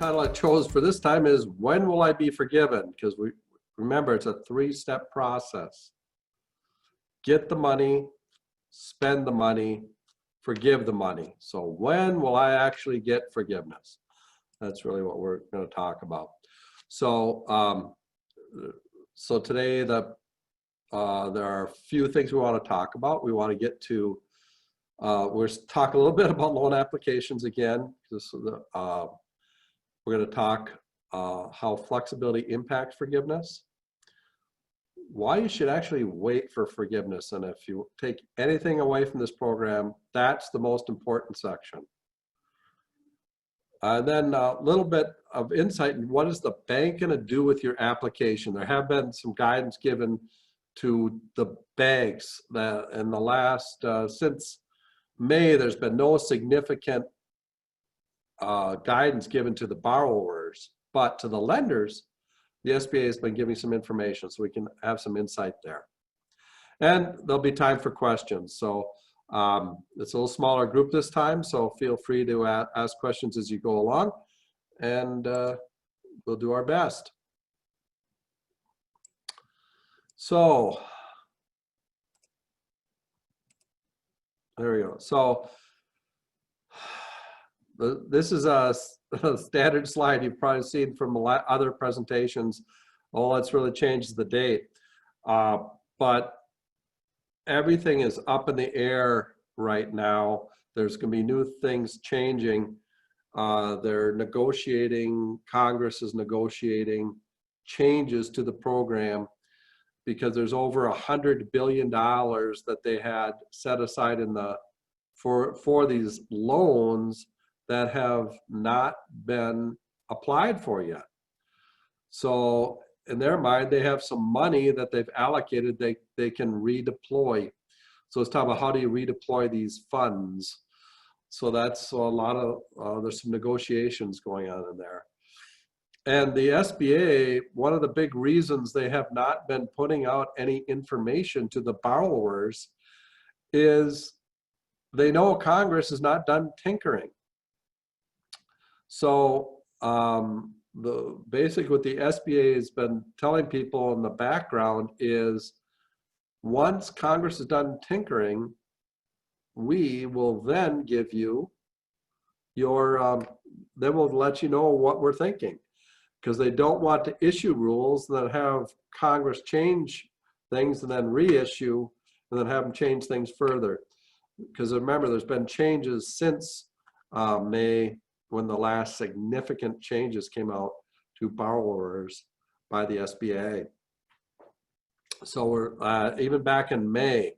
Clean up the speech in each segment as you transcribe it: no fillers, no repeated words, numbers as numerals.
title I chose for this time is When Will I Be Forgiven? Because we remember it's a three-step process. Get the money, spend the money, forgive the money. So when will I actually get forgiveness? That's really what we're going to talk about. So today there are a few things we want to talk about. We want to get to we're talk a little bit about loan applications again. We're going to talk how flexibility impacts forgiveness, why you should actually wait for forgiveness, and if you take anything away from this program, that's the most important section. And then a little bit of insight in what is the bank going to do with your application. There have been some guidance given to the banks that in the last, since May, there's been no significant guidance given to the borrowers, but to the lenders, the SBA has been giving some information so we can have some insight there. And there'll be time for questions. So it's a little smaller group this time, so feel free to ask questions as you go along, and we'll do our best. So there we go. So this is a standard slide you've probably seen from other presentations. All that's really changed is the date. But everything is up in the air right now. There's going to be new things changing. They're negotiating, Congress is negotiating changes to the program because there's over $100 billion that they had set aside in the for these loans that have not been applied for yet. So in their mind, they have some money that they've allocated they can redeploy. So it's talking about how do you redeploy these funds. So that's a lot of, there's some negotiations going on in there. And the SBA, one of the big reasons they have not been putting out any information to the borrowers is they know Congress is not done tinkering. So basically what the SBA has been telling people in the background is once Congress is done tinkering, we will then give you your, then we'll let you know what we're thinking, because they don't want to issue rules that have Congress change things and then reissue and then have them change things further. Because remember, there's been changes since May, when the last significant changes came out to borrowers by the SBA. So we're even back in May,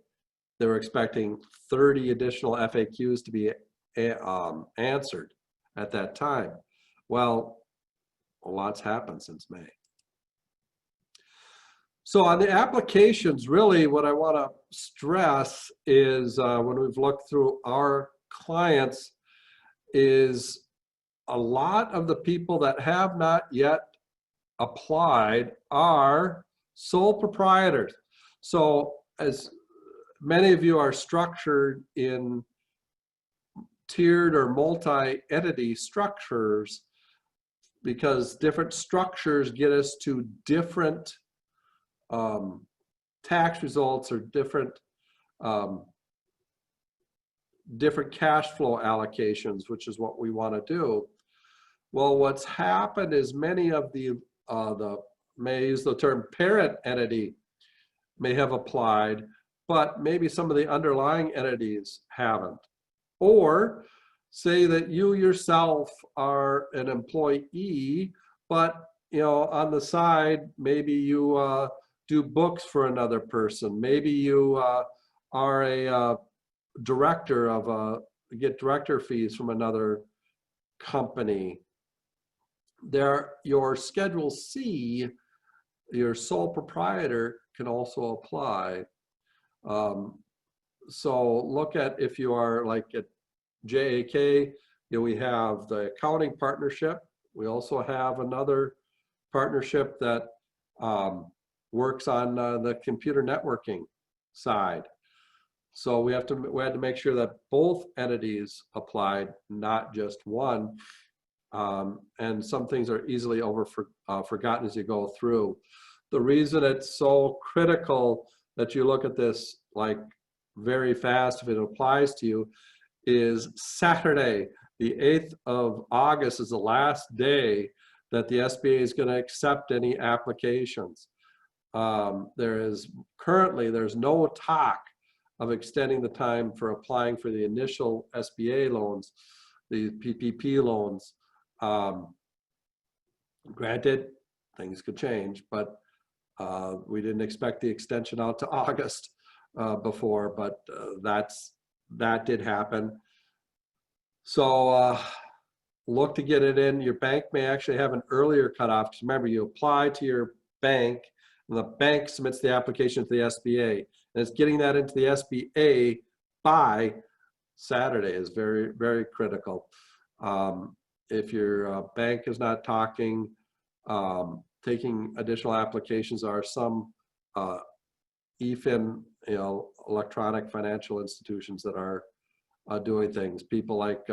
they were expecting 30 additional FAQs to be answered at that time. Well, a lot's happened since May. So on the applications, really what I want to stress is when we've looked through our clients is a lot of the people that have not yet applied are sole proprietors. So as many of you are structured in tiered or multi-entity structures, because different structures get us to different tax results or different cash flow allocations, which is what we want to do. Well, what's happened is many of the may use the term parent entity may have applied, but maybe some of the underlying entities haven't. Or say that you yourself are an employee, but on the side, maybe you do books for another person. Maybe you are a director of get director fees from another company. Your Schedule C, your sole proprietor, can also apply. So look at if you are like at JAK, we have the accounting partnership. We also have another partnership that works on the computer networking side. So we had to make sure that both entities applied, not just one. and some things are easily forgotten as you go through. The reason it's so critical that you look at this like very fast if it applies to you is Saturday, the 8th of August is the last day that the SBA is going to accept any applications. There's no talk of extending the time for applying for the initial SBA loans, the PPP loans. Granted, things could change, but we didn't expect the extension out to August before, but that did happen. So look to get it in. Your bank may actually have an earlier cutoff, because remember, you apply to your bank, and the bank submits the application to the SBA, and it's getting that into the SBA by Saturday is very, very critical. If your bank is not taking additional applications, are some EFIN, electronic financial institutions that are doing things. People like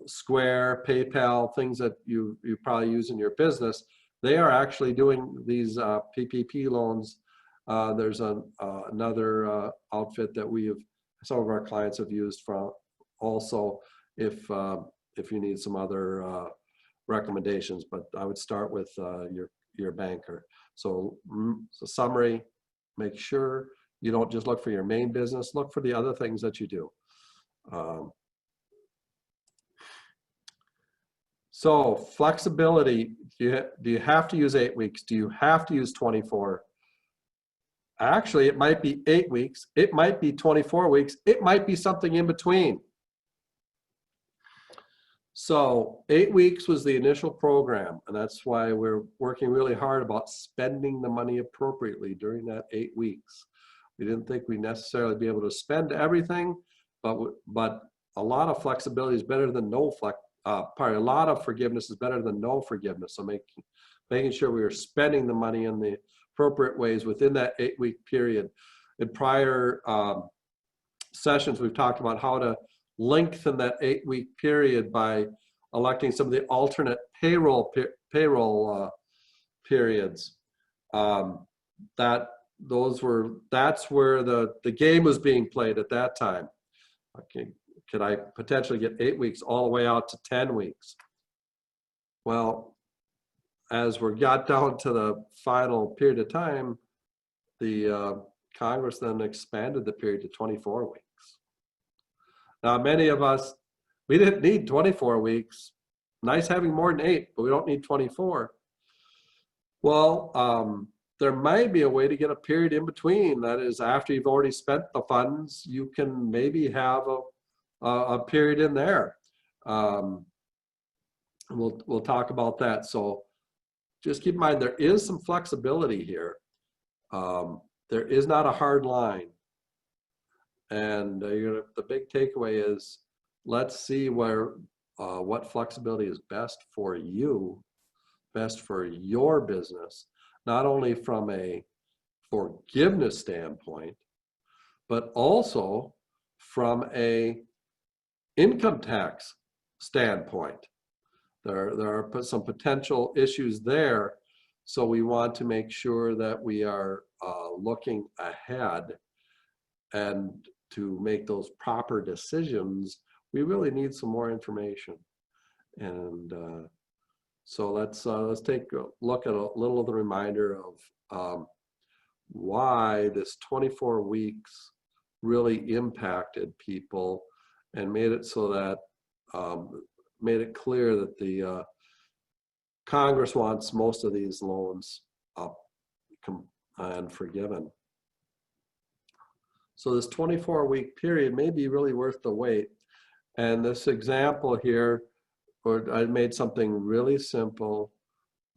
Square, PayPal, things that you probably use in your business, they are actually doing these PPP loans. There's another outfit that some of our clients have used from also if you need some other recommendations, but I would start with your banker. So summary, make sure you don't just look for your main business, look for the other things that you do. So flexibility, do you have to use 8 weeks? Do you have to use 24? Actually, it might be 8 weeks. It might be 24 weeks. It might be something in between. So 8 weeks was the initial program, and that's why we're working really hard about spending the money appropriately during that 8 weeks. We didn't think we'd necessarily be able to spend everything, but a lot of flexibility is better than no a lot of forgiveness is better than no forgiveness. So making sure we are spending the money in the appropriate ways within that 8-week period. In prior sessions, we've talked about how to lengthen that 8-week period by electing some of the alternate payroll periods. That's where the game was being played at that time. Okay, could I potentially get 8 weeks all the way out to 10 weeks? Well, as we got down to the final period of time, the Congress then expanded the period to 24 weeks. Now, many of us, we didn't need 24 weeks. Nice having more than 8, but we don't need 24. Well, there might be a way to get a period in between. That is, after you've already spent the funds, you can maybe have a period in there. We'll talk about that. So just keep in mind, there is some flexibility here. There is not a hard line. And the big takeaway is, let's see what flexibility is best for you, best for your business, not only from a forgiveness standpoint, but also from a income tax standpoint. There are some potential issues there. So we want to make sure that we are looking ahead, and to make those proper decisions, we really need some more information. And so let's take a look at a little of the reminder of why this 24 weeks really impacted people, and made it so that made it clear that the Congress wants most of these loans up and forgiven. So this 24-week period may be really worth the wait. And this example here, I made something really simple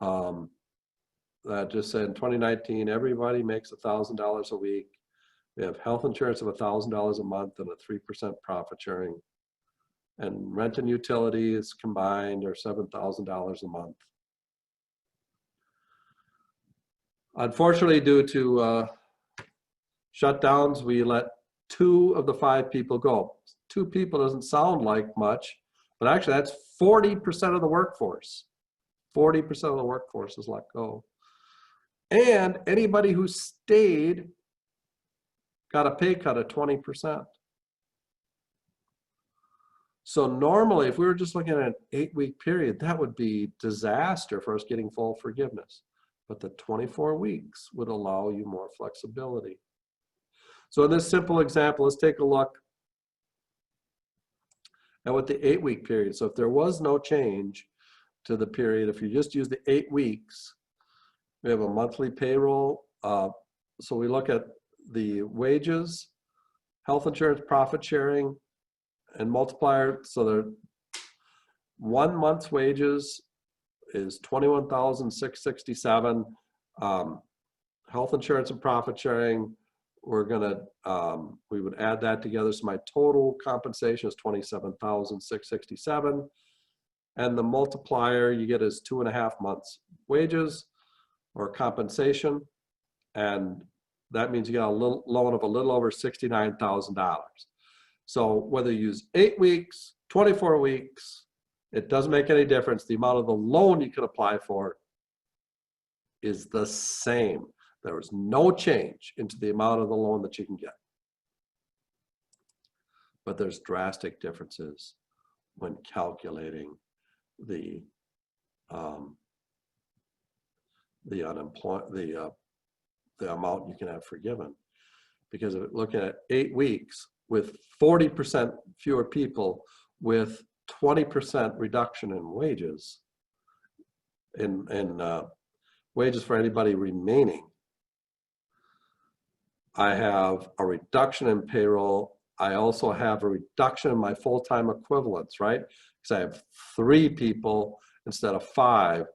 that just said in 2019, everybody makes $1,000 a week. We have health insurance of $1,000 a month and a 3% profit sharing. And rent and utilities combined are $7,000 a month. Unfortunately, due to shutdowns, we let 2 of the 5 people go. 2 people doesn't sound like much, But actually, that's 40% of the workforce. 40% of the workforce is let go. And anybody who stayed got a pay cut of 20%. So normally, if we were just looking at an 8-week period, that would be disaster for us getting full forgiveness. But the 24 weeks would allow you more flexibility. So in this simple example, let's take a look at what the 8-week period. So if there was no change to the period, if you just use the 8 weeks, we have a monthly payroll. So we look at the wages, health insurance, profit sharing, and multiplier. So the 1 month's wages is $21,667. Health insurance and profit sharing, we're gonna we would add that together. So my total compensation is $27,667, and the multiplier you get is 2.5 months wages or compensation, and that means you got a loan of a little over $69,000. So whether you use 8 weeks, 24 weeks, it doesn't make any difference. The amount of the loan you can apply for is the same. There was no change into the amount of the loan that you can get. But there's drastic differences when calculating the amount you can have forgiven. Because if looking at 8 weeks with 40% fewer people with 20% reduction in wages, wages for anybody remaining, I have a reduction in payroll. I also have a reduction in my full-time equivalents, right? Because I have 3 people instead of 5.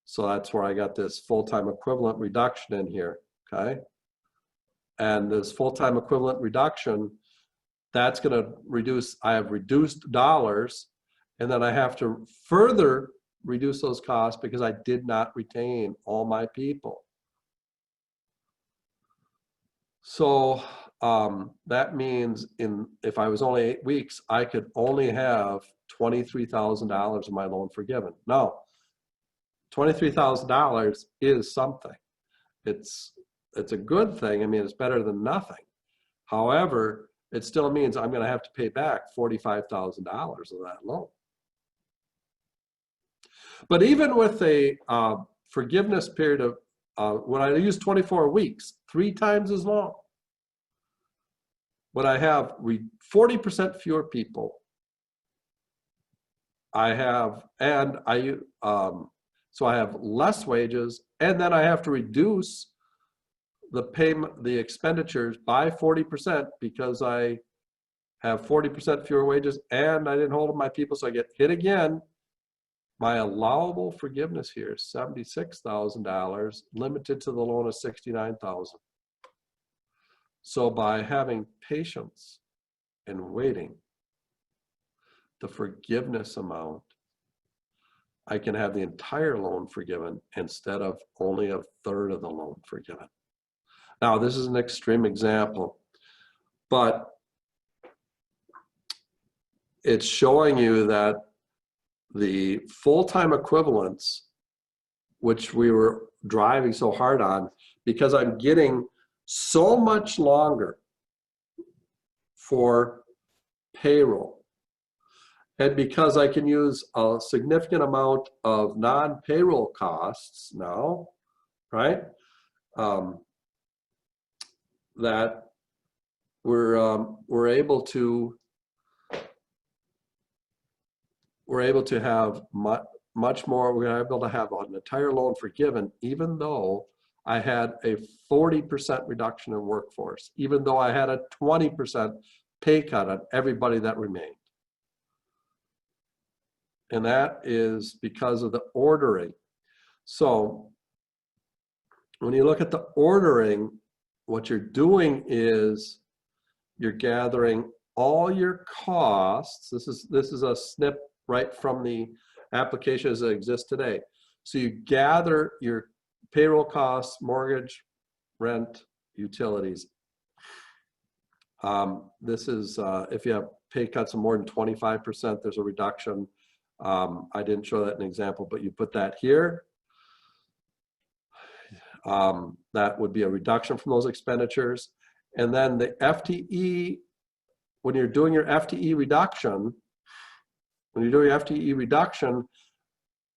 So that's where I got this full-time equivalent reduction in here, okay? And this full-time equivalent reduction, that's gonna reduce, I have reduced dollars, and then I have to further reduce those costs because I did not retain all my people. So that means if I was only 8 weeks, I could only have $23,000 of my loan forgiven. No, $23,000 is something. It's a good thing. I mean, it's better than nothing. However, it still means I'm going to have to pay back $45,000 of that loan. But even with a forgiveness period of, when I use 24 weeks, 3 times as long, but I have 40% fewer people. So I have less wages, and then I have to reduce the expenditures by 40% because I have 40% fewer wages and I didn't hold my people, so I get hit again. My allowable forgiveness here is $76,000, limited to the loan of $69,000. So by having patience and waiting, the forgiveness amount, I can have the entire loan forgiven instead of only 1/3 of the loan forgiven. Now, this is an extreme example, but it's showing you that the full-time equivalents, which we were driving so hard on, because I'm getting so much longer for payroll, and because I can use a significant amount of non-payroll costs now, right? That we're able to have much more. We're able to have an entire loan forgiven, even though I had a 40% reduction in workforce, even though I had a 20% pay cut on everybody that remained. And that is because of the ordering. So when you look at the ordering, what you're doing is you're gathering all your costs. This is a snip right from the application as it exists today. So you gather your payroll costs, mortgage, rent, utilities. This is if you have pay cuts of more than 25%, there's a reduction. I didn't show that in an example, but you put that here. That would be a reduction from those expenditures. And then the FTE, when you're doing your FTE reduction,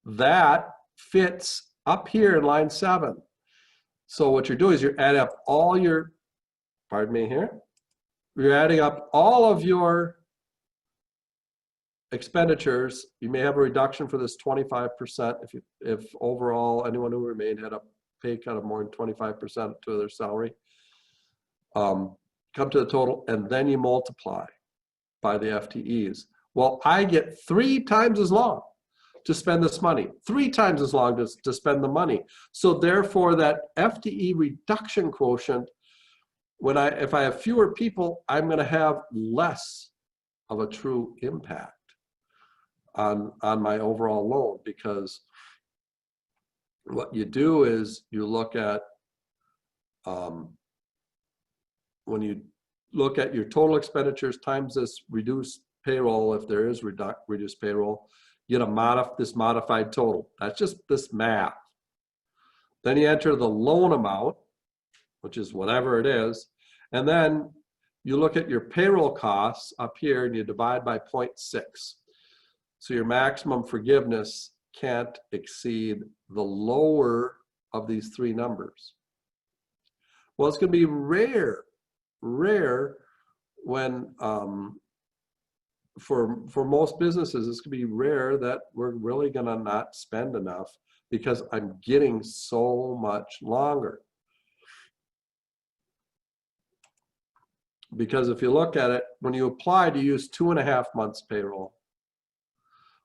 that fits up here in line 7. So what you're doing is you're adding up all your, pardon me here, you're adding up all of your expenditures. You may have a reduction for this 25% if overall anyone who remained had a pay cut of more than 25% to their salary. Come to the total, and then you multiply by the FTEs. Well, I get 3 times as long to spend this money, 3 times as long to spend the money. So therefore, that FTE reduction quotient, if I have fewer people, I'm going to have less of a true impact on my overall loan, because what you do is you look at when you look at your total expenditures times this reduced payroll, if there is reduced payroll, you get this modified total. That's just this math. Then you enter the loan amount, which is whatever it is, and then you look at your payroll costs up here and you divide by 0.6. So your maximum forgiveness can't exceed the lower of these 3 numbers. Well, it's going to be rare when for most businesses, it's going to be rare that we're really going to not spend enough because I'm getting so much longer. Because if you look at it, when you apply to use 2.5 months payroll,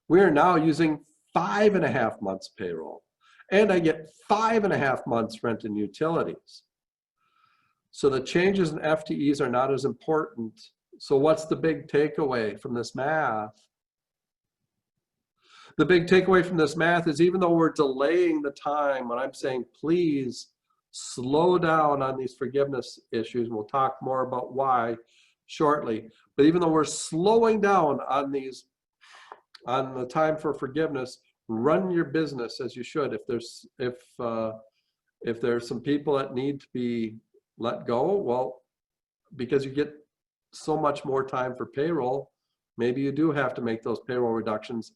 we are now using 5.5 months payroll, and I get 5.5 months rent and utilities. So the changes in FTEs are not as important. So what's the big takeaway from this math? The big takeaway from this math is, even though we're delaying the time, when I'm saying please slow down on these forgiveness issues, and we'll talk more about why shortly, but even though we're slowing down on the time for forgiveness, run your business as you should. If there's some people that need to be let go, well, because you get so much more time for payroll, maybe you do have to make those payroll reductions.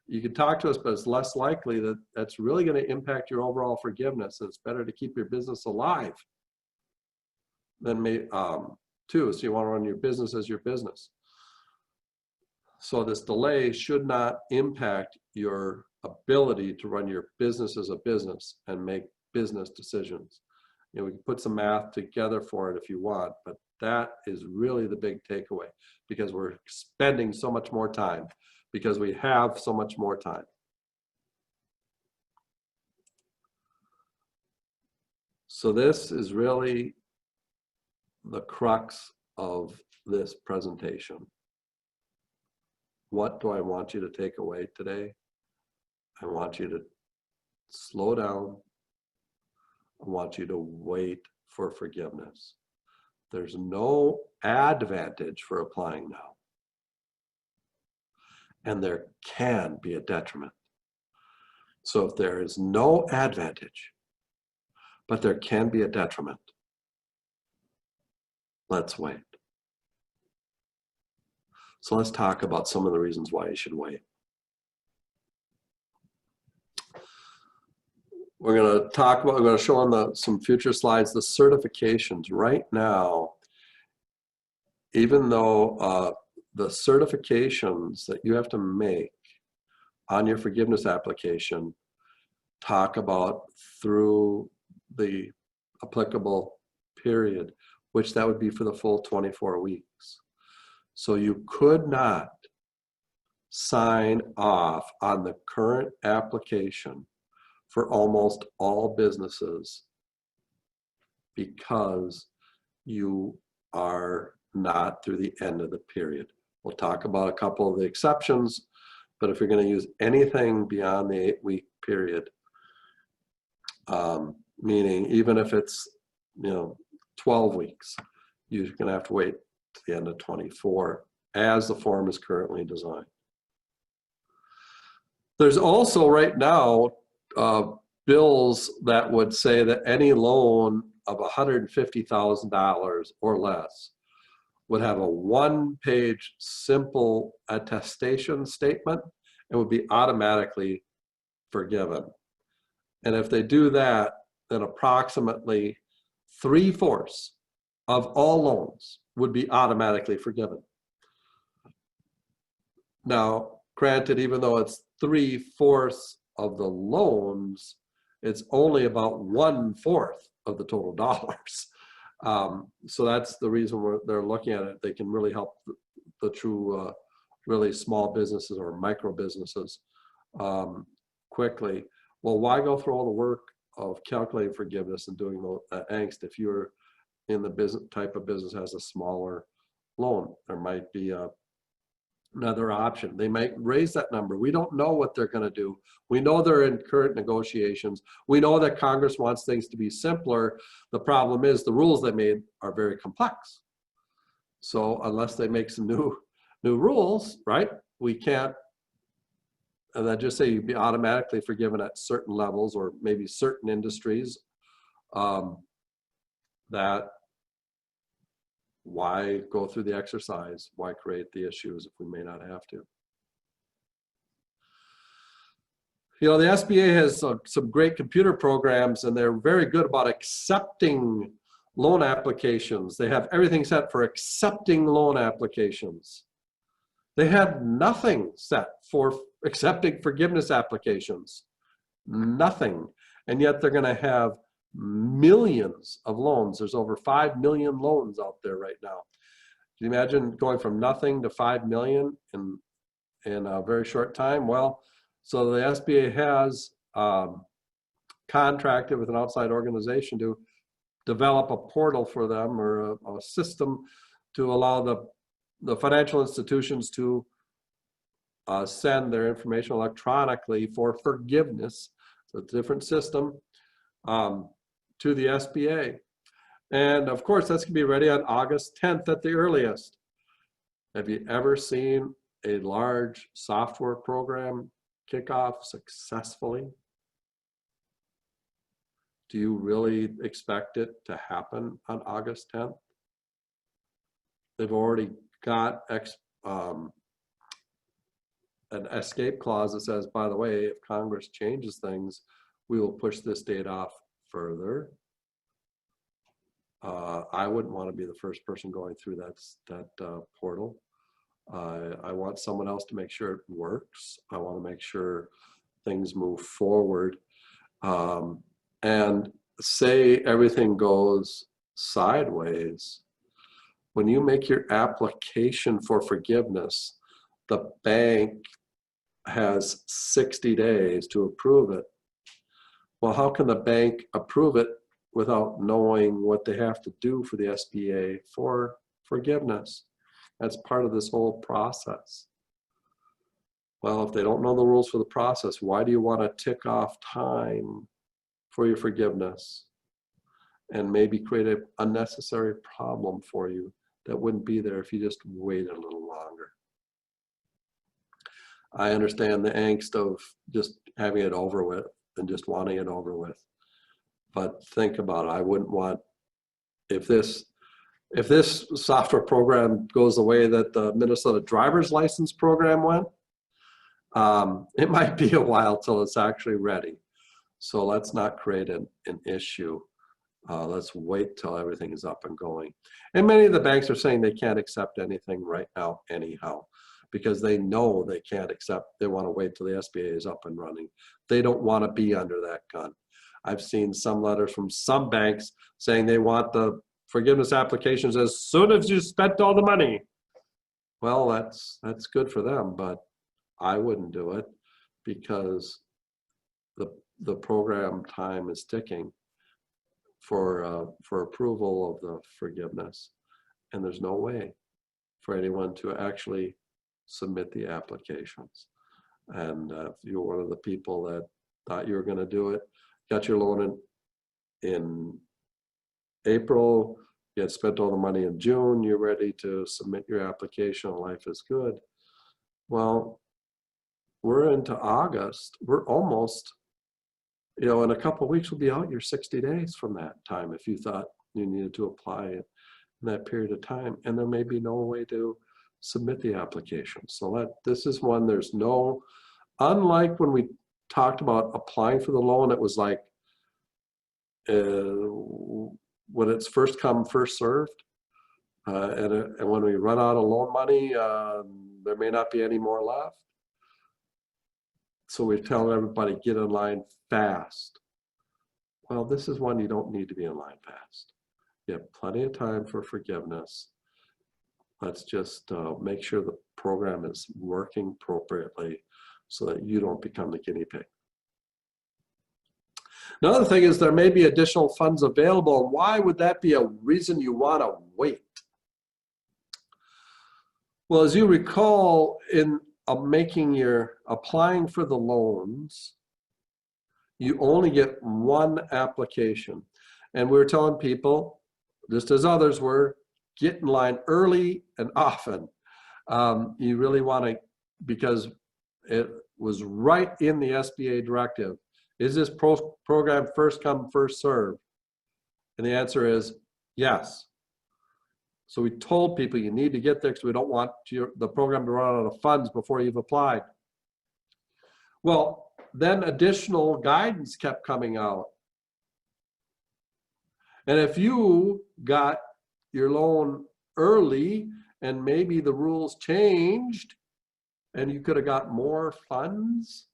You can talk to us, but it's less likely that that's really going to impact your overall forgiveness. It's better to keep your business alive than too. So you want to run your business as your business. So this delay should not impact your ability to run your business as a business and make business decisions. You know, we can put some math together for it if you want, but that is really the big takeaway, because we're spending so much more time, because we have so much more time. So this is really the crux of this presentation. What do I want you to take away today? I want you to slow down. I want you to wait for forgiveness. There's no advantage for applying now. And there can be a detriment. So if there is no advantage, but there can be a detriment, let's wait. So let's talk about some of the reasons why you should wait. We're going to show on some future slides the certifications. Right now, even though the certifications that you have to make on your forgiveness application talk about through the applicable period, which that would be for the full 24 weeks. So you could not sign off on the current application for almost all businesses because you are not through the end of the period. We'll talk about a couple of the exceptions, but if you're going to use anything beyond the 8-week period, meaning even if it's 12 weeks, you're going to have to wait to the end of 24 as the form is currently designed. There's also right now bills that would say that any loan of $150,000 or less would have a one-page simple attestation statement and would be automatically forgiven. And if they do that, then approximately 3/4 of all loans would be automatically forgiven. Now, granted, even though it's 3/4 of the loans, it's only about 1/4 of the total dollars. So that's the reason they're looking at it. They can really help the true, really small businesses or micro businesses quickly. Well, why go through all the work of calculating forgiveness and doing the angst if you're in the business type of business has a smaller loan? There might be another option. They might raise that number. We don't know what they're going to do. We know they're in current negotiations. We know that Congress wants things to be simpler. The problem is the rules they made are very complex. So unless they make some new rules, right, we can't, and I just say you'd be automatically forgiven at certain levels or maybe certain industries. That why go through the exercise? Why create the issues if we may not have to? You know, the SBA has some great computer programs, and they're very good about accepting loan applications. They have everything set for accepting loan applications. They had nothing set for accepting forgiveness applications. Nothing. And yet they're going to have millions of loans. There's over 5 million loans out there right now. Can you imagine going from nothing to 5 million in a very short time? Well, so the SBA has contracted with an outside organization to develop a portal for them, or a system to allow the financial institutions to send their information electronically for forgiveness. So it's a different system to the SBA. And of course, that's gonna be ready on August 10th at the earliest. Have you ever seen a large software program kick off successfully? Do you really expect it to happen on August 10th? They've already got an escape clause that says, by the way, if Congress changes things, we will push this date off further. I wouldn't want to be the first person going through that portal. I want someone else to make sure it works. I want to make sure things move forward. And say everything goes sideways, when you make your application for forgiveness, the bank has 60 days to approve it. Well, how can the bank approve it without knowing what they have to do for the SBA for forgiveness? That's part of this whole process. Well, if they don't know the rules for the process, why do you want to tick off time for your forgiveness and maybe create an unnecessary problem for you that wouldn't be there if you just waited a little longer? I understand the angst of just having it over with and just wanting it over with. But think about it. I wouldn't want, if this software program goes the way that the Minnesota driver's license program went, it might be a while till it's actually ready. So let's not create an issue. Let's wait till everything is up and going. And many of the banks are saying they can't accept anything right now anyhow, because they know they can't accept, they want to wait till the SBA is up and running. They don't want to be under that gun. I've seen some letters from some banks saying they want the forgiveness applications as soon as you spent all the money. Well, that's good for them, but I wouldn't do it because the program time is ticking for approval of the forgiveness, and there's no way for anyone to actually submit the applications. And if you're one of the people that thought you were going to do it, got your loan in April, you had spent all the money in June, you're ready to submit your application, life is good. Well, we're into August. We're almost, in a couple of weeks we'll be out your 60 days from that time if you thought you needed to apply it in that period of time, and there may be no way to submit the application. So this is one, there's no, unlike when we talked about applying for the loan, it was like when it's first come, first served. And when we run out of loan money, there may not be any more left. So we're telling everybody, get in line fast. Well, this is one you don't need to be in line fast. You have plenty of time for forgiveness. Let's just make sure the program is working appropriately so that you don't become the guinea pig. Another thing is there may be additional funds available. And why would that be a reason you want to wait? Well, as you recall, in applying for the loans, you only get one application. And we were telling people, just as others were, get in line early and often. You really want to, because it was right in the SBA directive. Is this program first come, first serve? And the answer is yes. So we told people you need to get there because we don't want the program to run out of funds before you've applied. Well, then additional guidance kept coming out. And if you got your loan early and maybe the rules changed and you could have got more funds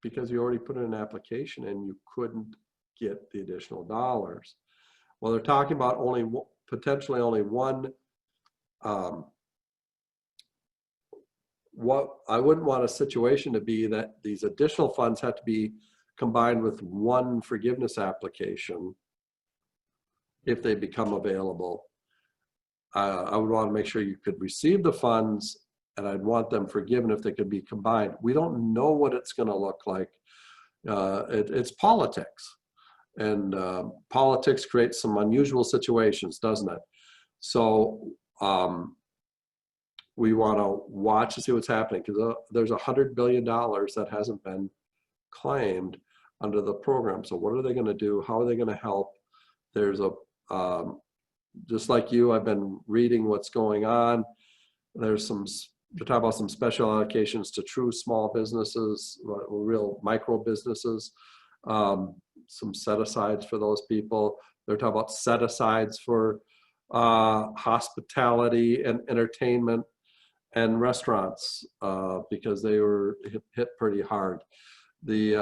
because you already put in an application and you couldn't get the additional dollars. Well, they're talking about potentially only one. What I wouldn't want a situation to be that these additional funds have to be combined with one forgiveness application if they become available. I would want to make sure you could receive the funds, and I'd want them forgiven if they could be combined. We don't know what it's going to look like. It's politics. And politics creates some unusual situations, doesn't it? So we want to watch to see what's happening, because there's $100 billion that hasn't been claimed under the program. So what are they going to do? How are they going to help? There's just like you, I've been reading what's going on. There's they're talking about some special allocations to true small businesses, real micro businesses. Some set-asides for those people. They're talking about set-asides for hospitality and entertainment and restaurants because they were hit pretty hard. We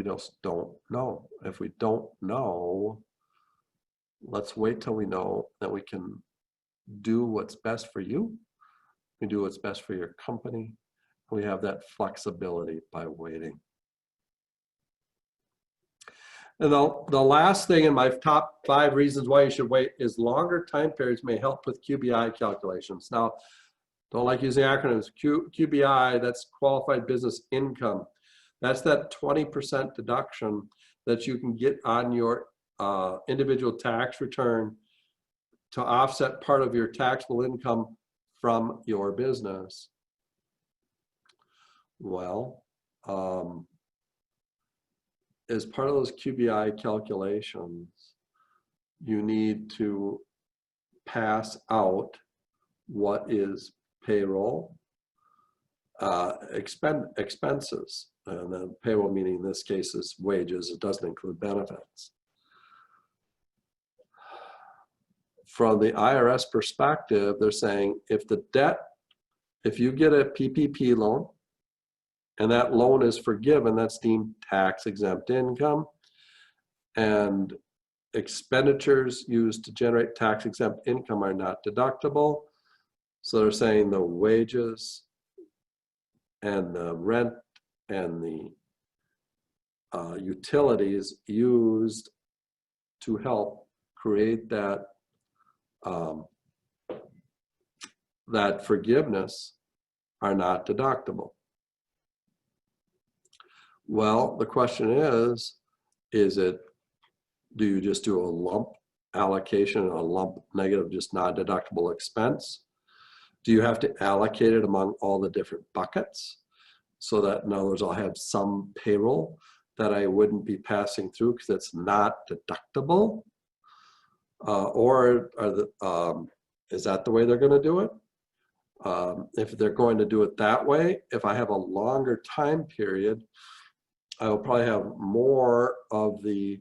just don't know. If we don't know, let's wait till we know that we can do what's best for you. We do what's best for your company. We have that flexibility by waiting. And the last thing in my top 5 reasons why you should wait is longer time periods may help with QBI calculations. Now, don't like using acronyms. QBI, that's qualified business income. That's that 20% deduction that you can get on your individual tax return to offset part of your taxable income from your business. Well, as part of those QBI calculations, you need to pass out what is payroll, expenses, and then payroll meaning in this case is wages. It doesn't include benefits. From the IRS perspective, they're saying if you get a PPP loan, and that loan is forgiven, that's deemed tax-exempt income. And expenditures used to generate tax-exempt income are not deductible. So they're saying the wages and the rent and the utilities used to help create that that forgiveness are not deductible. Well, the question is it Do you just do a lump allocation, a lump negative, just non-deductible expense? Do you have to allocate it among all the different buckets so that, in other words, I'll have some payroll that I wouldn't be passing through because it's not deductible? Or is that the way they're going to do it? If they're going to do it that way, if I have a longer time period, I will probably have more of the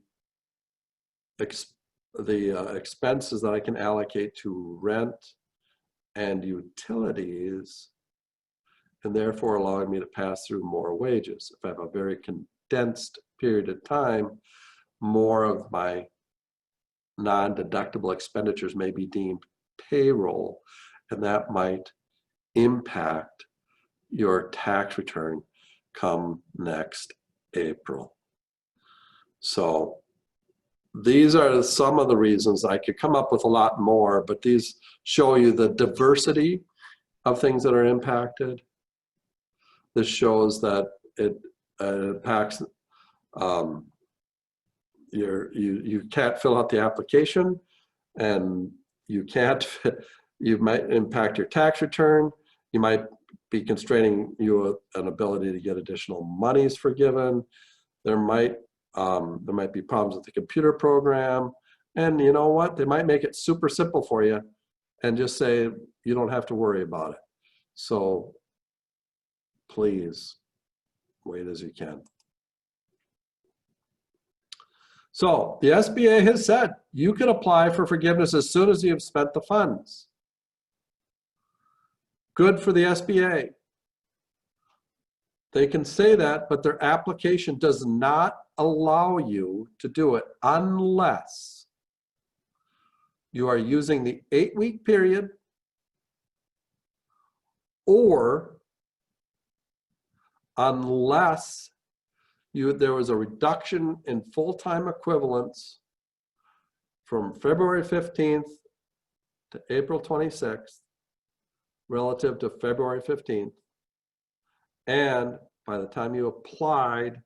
expenses that I can allocate to rent and utilities, and therefore allowing me to pass through more wages. If I have a very condensed period of time, more of my non-deductible expenditures may be deemed payroll, and that might impact your tax return come next April. So these are some of the reasons. I could come up with a lot more, but these show you the diversity of things that are impacted. This shows that it impacts, you can't fill out the application, and you might impact your tax return. You might be constraining an ability to get additional monies forgiven. There might be problems with the computer program, and you know what? They might make it super simple for you and just say you don't have to worry about it. So please wait as you can. So the SBA has said you can apply for forgiveness as soon as you have spent the funds. Good for the SBA. They can say that, but their application does not allow you to do it unless you are using the 8-week period, or unless there was a reduction in full-time equivalents from February 15th to April 26th relative to February 15th. And by the time you applied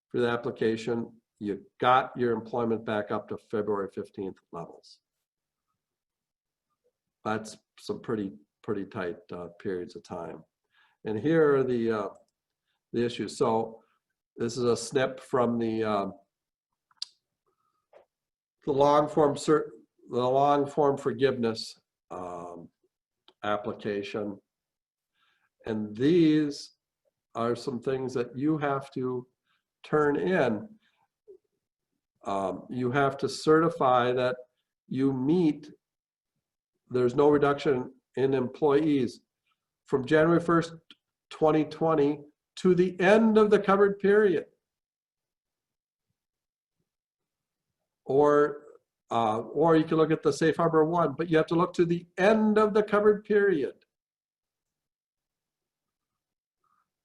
for the application, you got your employment back up to February 15th levels. That's some pretty tight periods of time. And here are the issues. So this is a snip from the long form forgiveness application, and these are some things that you have to turn in. You have to certify that you meet, there's no reduction in employees from January 1st, 2020 to the end of the covered period. Or you can look at the Safe Harbor 1, but you have to look to the end of the covered period.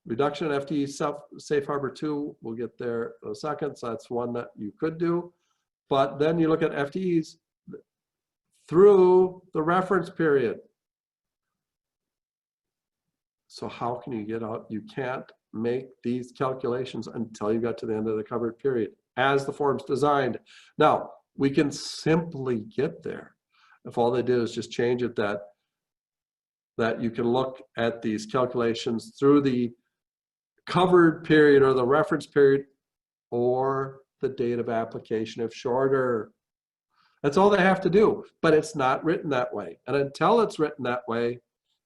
Reduction in FTE Safe Harbor 2, we'll get there in a second, so that's one that you could do. But then you look at FTEs through the reference period. So how can you get out? You can't make these calculations until you got to the end of the covered period as the form's designed. Now, we can simply get there if all they did is just change it that you can look at these calculations through the covered period or the reference period or the date of application if shorter. That's all they have to do, but it's not written that way. And until it's written that way,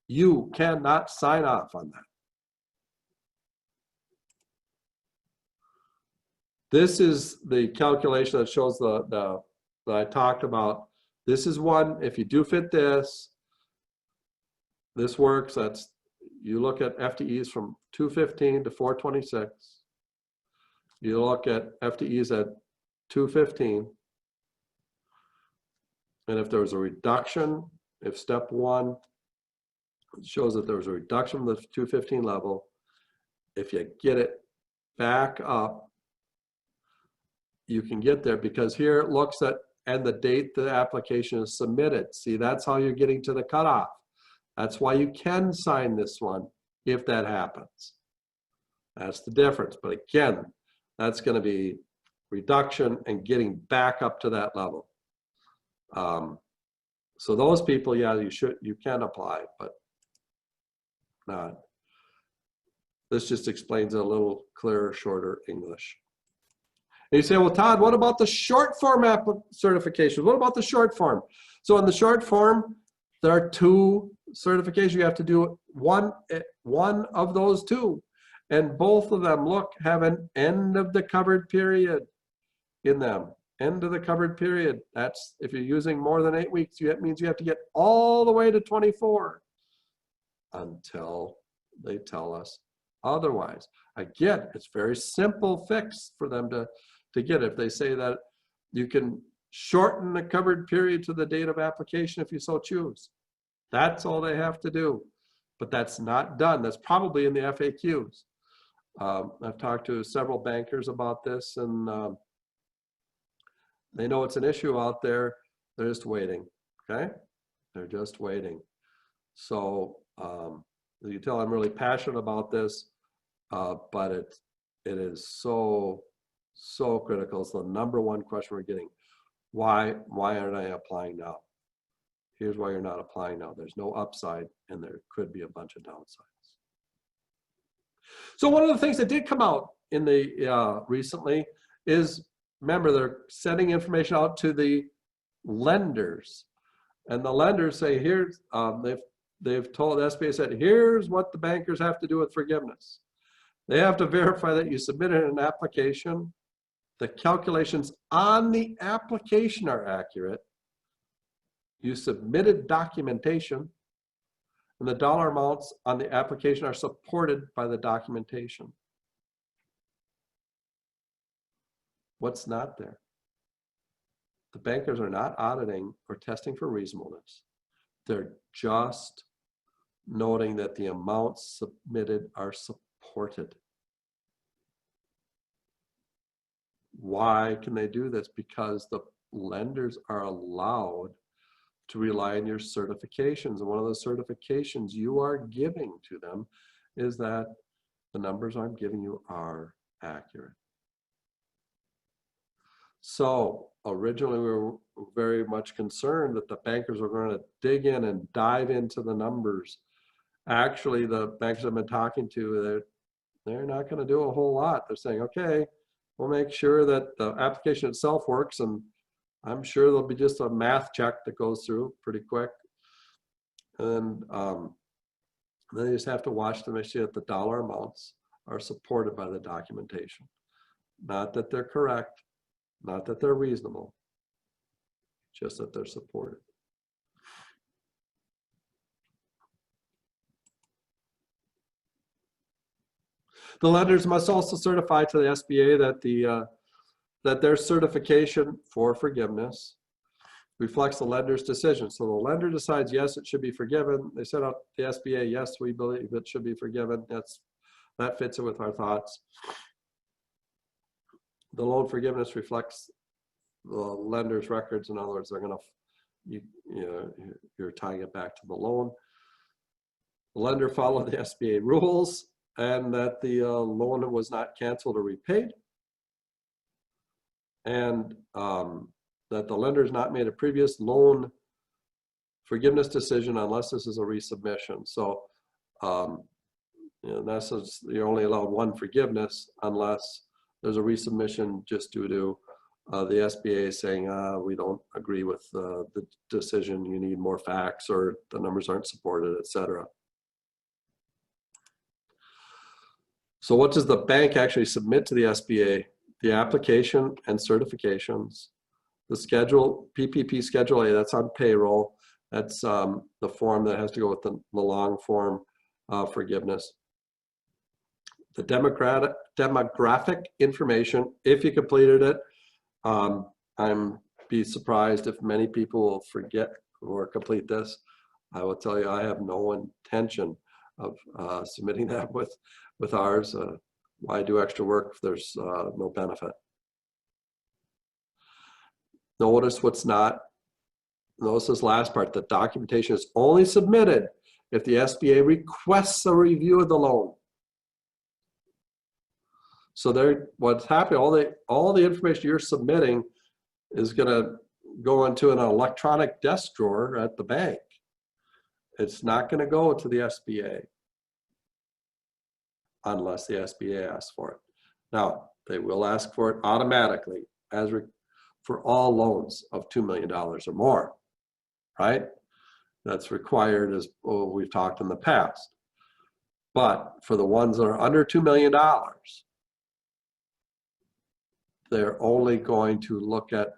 you cannot sign off on that. This is the calculation that shows that I talked about. This is one, if you do fit this works. That's, you look at FTEs from 215 to 426. You look at FTEs at 215. And if there was a reduction, if step 1 shows that there was a reduction from the 215 level, if you get it back up, you can get there, because here it looks at and the date the application is submitted. See, that's how you're getting to the cutoff. That's why you can sign this one if that happens. That's the difference. But again, that's going to be reduction, and getting back up to that level. So those people, yeah, you can apply, but not. This just explains it a little clearer, shorter English. And you say, well, Todd, what about the short form certifications? What about the short form? So in the short form, there are 2 certifications. You have to do one of those 2. And both of them, look, have an end of the covered period in them. End of the covered period. That's if you're using more than 8 weeks, that means you have to get all the way to 24 until they tell us otherwise. Again, it's very simple fix for them to get. If they say that you can shorten the covered period to the date of application if you so choose. That's all they have to do. But that's not done. That's probably in the FAQs. I've talked to several bankers about this, and they know it's an issue out there. They're just waiting, okay? They're just waiting. So you can tell I'm really passionate about this, but it is so critical. It's the #1 question we're getting. Why aren't I applying now? Here's why you're not applying now. There's no upside, and there could be a bunch of downsides. So one of the things that did come out in the recently is, remember, they're sending information out to the lenders, and the lenders say, here's they've told the SBA said, here's what the bankers have to do with forgiveness. They have to verify that you submitted an application, the calculations on the application are accurate, you submitted documentation, and the dollar amounts on the application are supported by the documentation. What's not there? The bankers are not auditing or testing for reasonableness. They're just noting that the amounts submitted are supported. Why can they do this? Because the lenders are allowed to rely on your certifications. And one of the certifications you are giving to them is that the numbers I'm giving you are accurate. So originally we were very much concerned that the bankers were going to dig in and dive into the numbers. Actually, the bankers I've been talking to, they're not going to do a whole lot. They're saying, okay, we'll make sure that the application itself works, and I'm sure there'll be just a math check that goes through pretty quick. And then you just have to watch to make sure that the dollar amounts are supported by the documentation. Not that they're correct, not that they're reasonable, just that they're supported. The lenders must also certify to the SBA that that their certification for forgiveness reflects the lender's decision. So the lender decides, yes, it should be forgiven. They send out the SBA, yes, we believe it should be forgiven. That fits in with our thoughts. The loan forgiveness reflects the lender's records. In other words, they're going to, you're tying it back to the loan. The lender followed the SBA rules, and that the loan was not canceled or repaid, and that the lender has not made a previous loan forgiveness decision unless this is a resubmission. So in essence, you're only allowed one forgiveness unless there's a resubmission just due to the SBA saying, we don't agree with the decision, you need more facts, or the numbers aren't supported, etc. So what does the bank actually submit to the SBA? The application and certifications, the schedule, PPP Schedule A, that's on payroll. That's the form that has to go with the long form forgiveness. The demographic information, if you completed it, I'm be surprised if many people will forget or complete this. I will tell you, I have no intention of submitting that with ours. Why do extra work if there's no benefit? Notice what's not. Notice this last part, the documentation is only submitted if the SBA requests a review of the loan. So what's happening, all the information you're submitting is gonna go into an electronic desk drawer at the bank. It's not gonna go to the SBA unless the SBA asks for it. Now, they will ask for it automatically for all loans of $2 million or more, right? That's required, as we've talked in the past. But for the ones that are under $2 million, they're only going to look at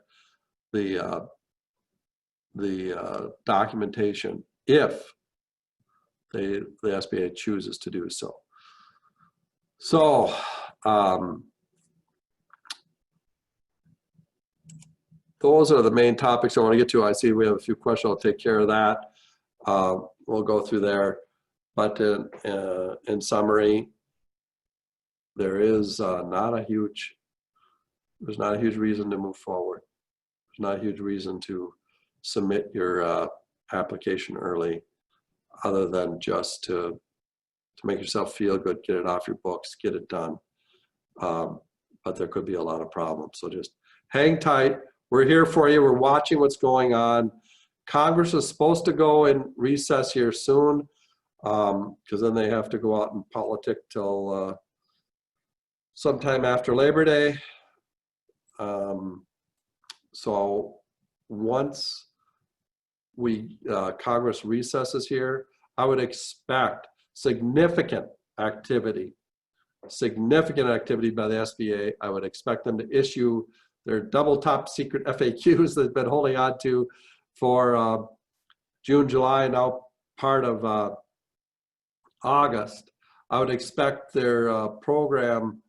the documentation if the SBA chooses to do so. So those are the main topics I want to get to. I see we have a few questions. I'll take care of that. We'll go through there. But in summary, there's not a huge reason to move forward. There's not a huge reason to submit your application early, other than just to make yourself feel good, get it off your books, get it done. But there could be a lot of problems. So just hang tight. We're here for you. We're watching what's going on. Congress is supposed to go in recess here soon, because then they have to go out and politic till sometime after Labor Day. So once Congress recesses here, I would expect significant activity by the SBA. I would expect them to issue their double top secret FAQs that they've been holding on to for June, July, now part of August. I would expect their program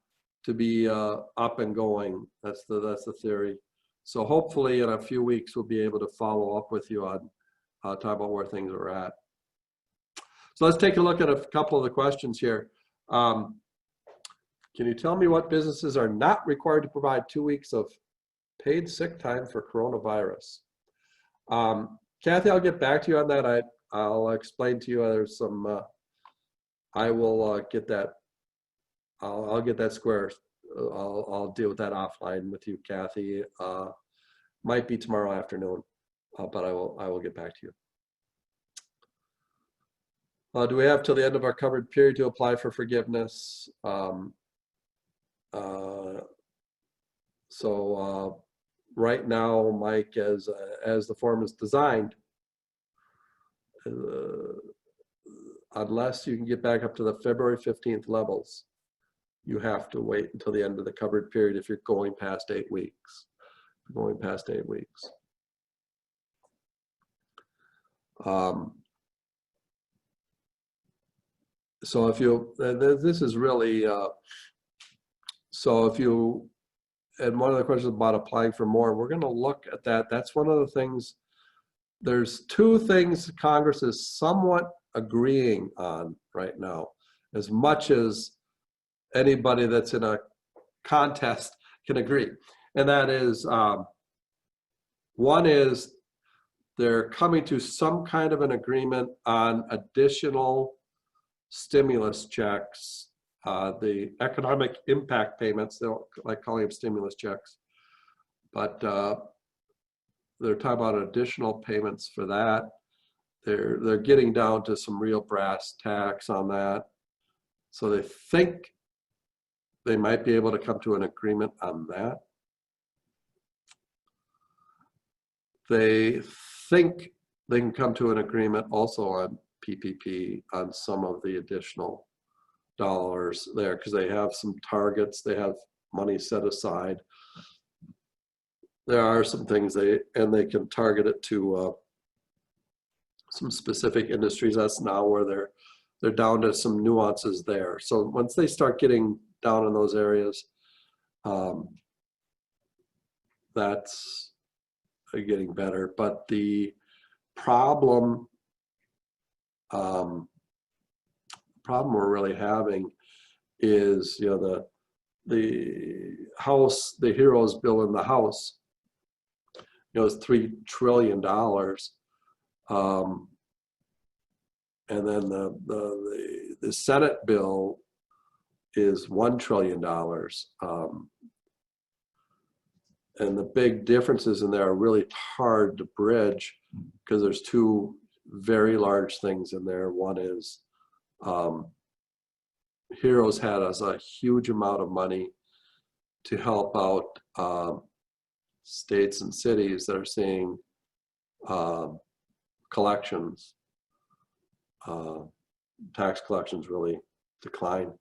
to be up and going. That's the theory. So hopefully in a few weeks we'll be able to follow up with you on talk about where things are at. So let's take a look at a couple of the questions here. Can you tell me what businesses are not required to provide 2 weeks of paid sick time for coronavirus? Kathy, I'll get back to you on that. I'll explain to you. There's some. I will get that. I'll get that square. I'll deal with that offline with you, Kathy. Might be tomorrow afternoon, but I will get back to you. Do we have till the end of our covered period to apply for forgiveness? Right now, Mike, as the form is designed, unless you can get back up to the February 15th levels, you have to wait until the end of the covered period if you're going past 8 weeks. Going past 8 weeks. So if you, this is really, so if you, and one of the questions about applying for more, we're going to look at that. That's one of the things. There's two things Congress is somewhat agreeing on right now, as much as anybody that's in a contest can agree. And that is, one is they're coming to some kind of an agreement on additional stimulus checks, the economic impact payments. They don't like calling them stimulus checks, but they're talking about additional payments for that. They're getting down to some real brass tacks on that. So they think they might be able to come to an agreement on that. They think they can come to an agreement also on PPP on some of the additional dollars there, because they have some targets, they have money set aside. There are some things they can target it to some specific industries. That's now where they're down to some nuances there. So once they start getting down in those areas, that's getting better. But the problem we're really having is, you know, the House, the heroes bill in the House, you know, is $3 trillion, and then the Senate bill is $1 trillion. And the big differences in there are really hard to bridge because there's two very large things in there. One is HEROES had us a huge amount of money to help out states and cities that are seeing collections, tax collections really decline.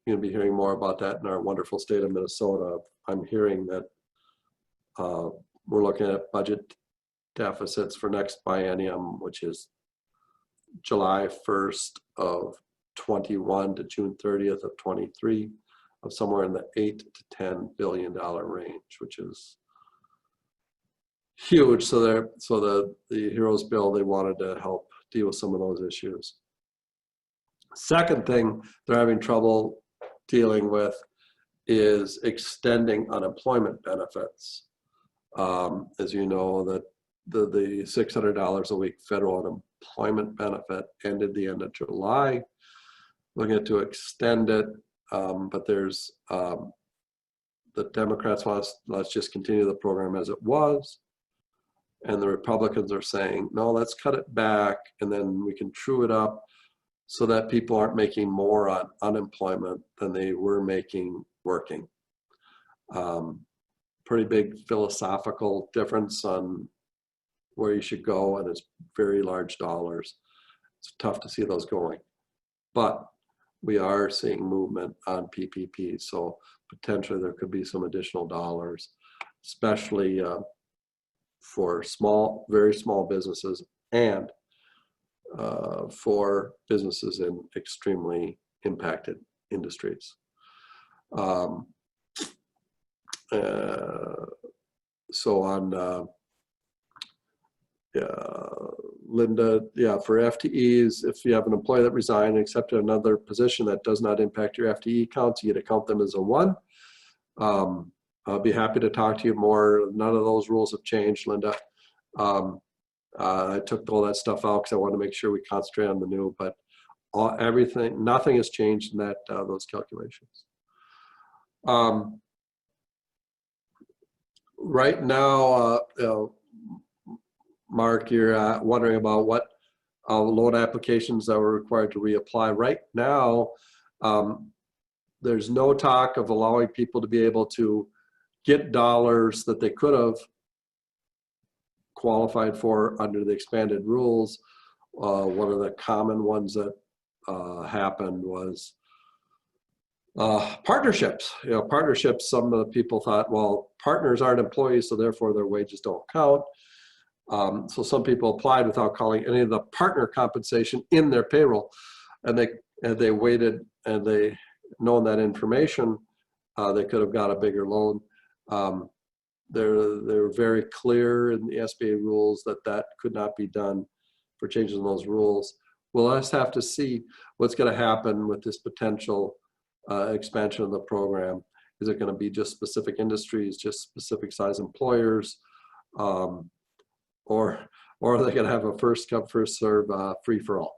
You're going to be hearing more about that in our wonderful state of Minnesota. I'm hearing that we're looking at budget deficits for next biennium, which is July 1st of 21 to June 30th of 23, of somewhere in the $8 to $10 billion range, which is huge. So the HEROES bill, they wanted to help deal with some of those issues. Second thing they're having trouble dealing with is extending unemployment benefits. As you know, that the $600 a week federal unemployment benefit ended the end of July. Looking to extend it, but there's the Democrats want us, let's just continue the program as it was, and the Republicans are saying, no, let's cut it back, and then we can true it up so that people aren't making more on unemployment than they were making working. Pretty big philosophical difference on where you should go, and it's very large dollars. It's tough to see those going, but we are seeing movement on PPP, so potentially there could be some additional dollars, especially for small, very small businesses, and for businesses in extremely impacted industries. So on Linda, yeah, for FTEs, if you have an employee that resigned and accepted another position that does not impact your FTE counts, you get to count them as a 1. I'll be happy to talk to you more. None of those rules have changed, Linda. I took all that stuff out because I wanted to make sure we concentrate on the new, but everything, nothing has changed in that those calculations. Right now, you know, Mark, you're wondering about what loan applications that were required to reapply. Right now, there's no talk of allowing people to be able to get dollars that they could have qualified for under the expanded rules. One of the common ones that happened was partnerships. You know, partnerships, some of the people thought, well, partners aren't employees, so therefore their wages don't count. So some people applied without calling any of the partner compensation in their payroll, and they waited, and they known that information, they could have got a bigger loan. They're very clear in the SBA rules that that could not be done for changes in those rules. We'll just have to see what's going to happen with this potential expansion of the program. Is it going to be just specific industries, just specific size employers, or are they going to have a first come first serve free for all?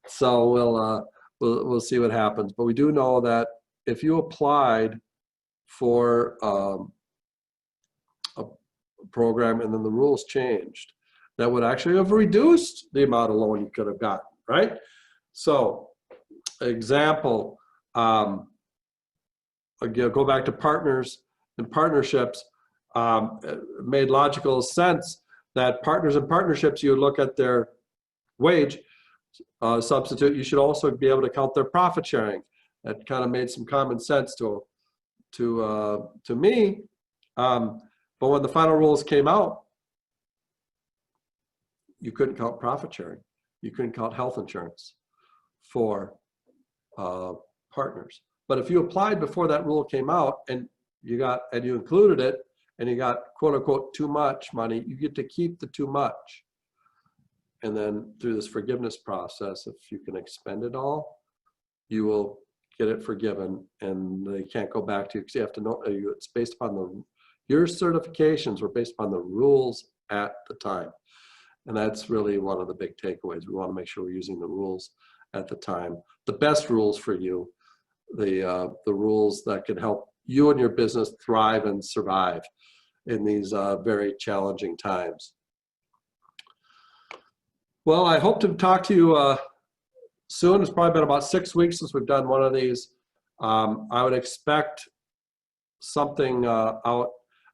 So we'll see what happens. But we do know that if you applied for a program and then the rules changed, that would actually have reduced the amount of loan you could have gotten, right? So, example, again, go back to partners and partnerships. It made logical sense that partners and partnerships, you would look at their wage substitute. You should also be able to count their profit sharing. That kind of made some common sense to me. But when the final rules came out, you couldn't count profit sharing. You couldn't count health insurance for partners. But if you applied before that rule came out and you included it and you got quote unquote too much money, you get to keep the too much. And then through this forgiveness process, if you can expend it all, you will get it forgiven, and they can't go back to you because you have to know it's based upon your certifications were based upon the rules at the time. And that's really one of the big takeaways. We want to make sure we're using the rules at the time. The best rules for you, the rules that can help you and your business thrive and survive in these very challenging times. Well, I hope to talk to you soon. It's probably been about 6 weeks since we've done one of these. I would expect something out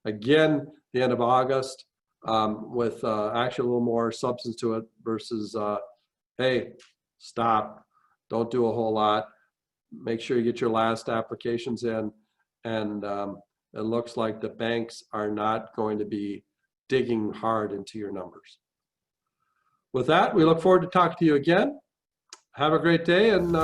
again the end of August with actually a little more substance to it versus, hey, stop, don't do a whole lot. Make sure you get your last applications in. And it looks like the banks are not going to be digging hard into your numbers. With that, we look forward to talking to you again. Have a great day, and